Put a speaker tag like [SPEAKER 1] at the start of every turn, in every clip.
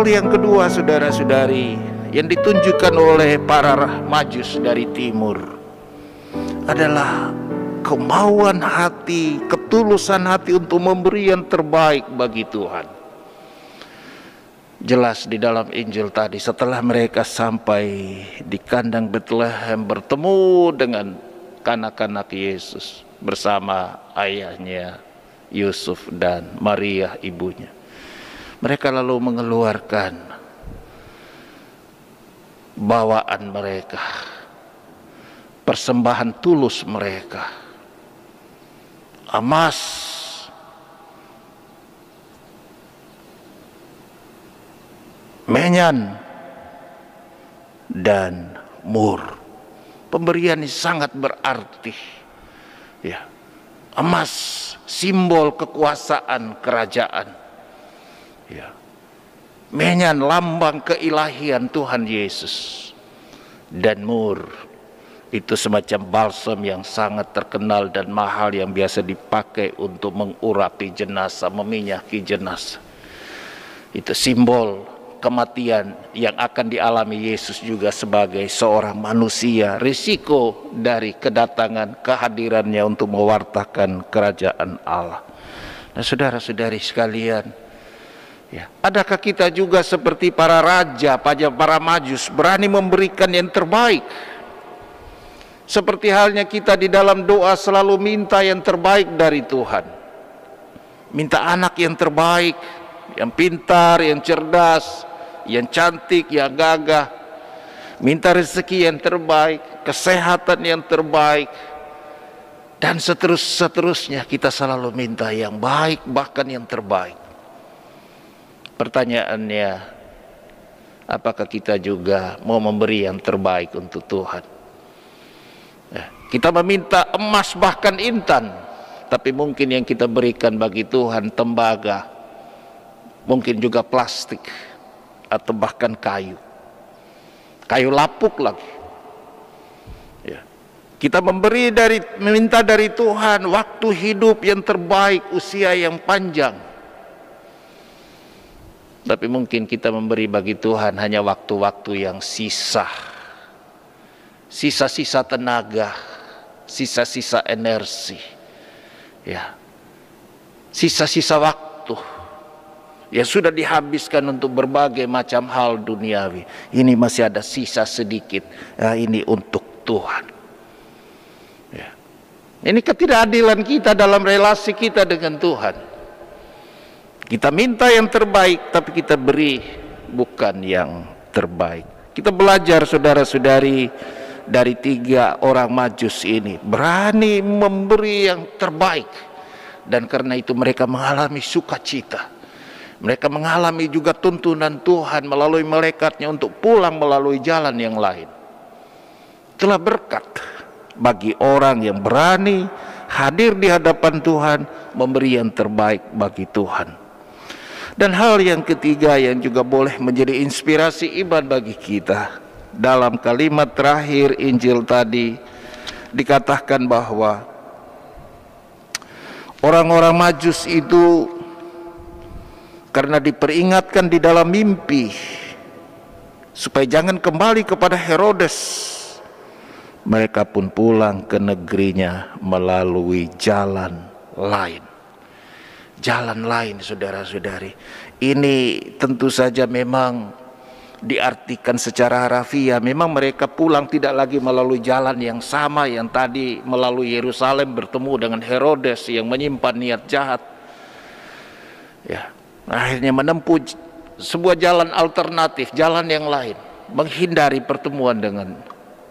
[SPEAKER 1] Hal yang kedua, saudara-saudari, yang ditunjukkan oleh para Majus dari timur adalah kemauan hati, ketulusan hati untuk memberi yang terbaik bagi Tuhan. Jelas di dalam Injil tadi, setelah mereka sampai di kandang Betlehem bertemu dengan kanak-kanak Yesus bersama ayahnya Yusuf dan Maria ibunya, mereka lalu mengeluarkan bawaan mereka, persembahan tulus mereka, emas, menyan, dan mur. Pemberian ini sangat berarti, ya. Emas, simbol kekuasaan kerajaan, ya. Menyan, lambang keilahian Tuhan Yesus, dan mur itu semacam balsam yang sangat terkenal dan mahal yang biasa dipakai untuk mengurapi jenazah, meminyaki jenazah. Itu simbol kematian yang akan dialami Yesus juga sebagai seorang manusia, risiko dari kedatangan kehadirannya untuk mewartakan kerajaan Allah. Nah, saudara-saudari sekalian, ya, adakah kita juga seperti para raja, para Majus, berani memberikan yang terbaik? Seperti halnya kita di dalam doa selalu minta yang terbaik dari Tuhan. Minta anak yang terbaik, yang pintar, yang cerdas, yang cantik, yang gagah. Minta rezeki yang terbaik, kesehatan yang terbaik, dan seterusnya. Kita selalu minta yang baik, bahkan yang terbaik. Pertanyaannya, apakah kita juga mau memberi yang terbaik untuk Tuhan? Kita meminta emas bahkan intan, tapi mungkin yang kita berikan bagi Tuhan tembaga, mungkin juga plastik, atau bahkan kayu lapuk lagi, ya. Kita meminta dari Tuhan waktu hidup yang terbaik, usia yang panjang, tapi mungkin kita memberi bagi Tuhan hanya waktu-waktu yang sisa tenaga, sisa-sisa energi, ya, sisa-sisa waktu yang sudah dihabiskan untuk berbagai macam hal duniawi. Ini masih ada sisa sedikit, ya, ini untuk Tuhan, ya. Ini ketidakadilan kita dalam relasi kita dengan Tuhan. Kita minta yang terbaik, tapi kita beri bukan yang terbaik. Kita belajar, saudara-saudari, dari 3 orang Majus ini berani memberi yang terbaik, dan karena itu mereka mengalami sukacita. Mereka mengalami juga tuntunan Tuhan melalui malaikatnya untuk pulang melalui jalan yang lain. Itulah berkat bagi orang yang berani hadir di hadapan Tuhan, memberi yang terbaik bagi Tuhan. Dan hal yang ketiga yang juga boleh menjadi inspirasi iman bagi kita, dalam kalimat terakhir Injil tadi dikatakan bahwa orang-orang Majus itu karena diperingatkan di dalam mimpi supaya jangan kembali kepada Herodes, mereka pun pulang ke negerinya melalui jalan lain. Jalan lain, saudara-saudari. Ini tentu saja memang diartikan secara harafiah. Memang mereka pulang tidak lagi melalui jalan yang sama yang tadi melalui Yerusalem bertemu dengan Herodes yang menyimpan niat jahat, ya. Akhirnya menempuh sebuah jalan alternatif, jalan yang lain, menghindari pertemuan dengan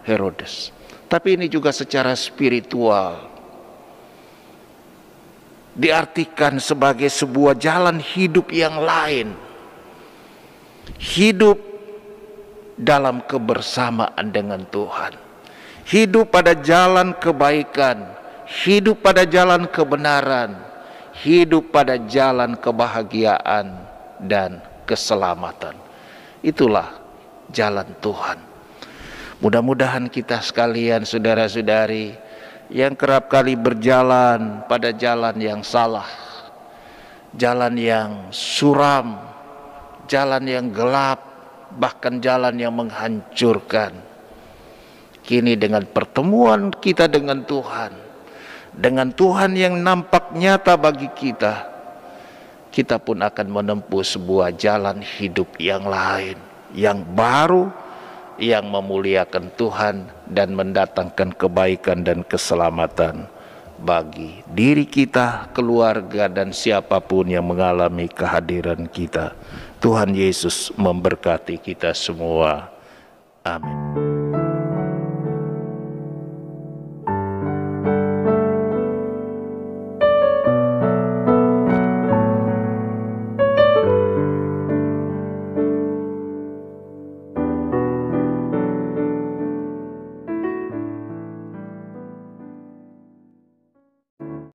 [SPEAKER 1] Herodes. Tapi ini juga secara spiritual diartikan sebagai sebuah jalan hidup yang lain. Hidup dalam kebersamaan dengan Tuhan, hidup pada jalan kebaikan, hidup pada jalan kebenaran, hidup pada jalan kebahagiaan dan keselamatan. Itulah jalan Tuhan. Mudah-mudahan kita sekalian, saudara-saudari, yang kerap kali berjalan pada jalan yang salah, jalan yang suram, jalan yang gelap, bahkan jalan yang menghancurkan. Kini dengan pertemuan kita dengan Tuhan yang nampak nyata bagi kita, kita pun akan menempuh sebuah jalan hidup yang lain, yang baru, yang memuliakan Tuhan dan mendatangkan kebaikan dan keselamatan bagi diri kita, keluarga, dan siapapun yang mengalami kehadiran kita. Tuhan Yesus memberkati kita semua. Amin.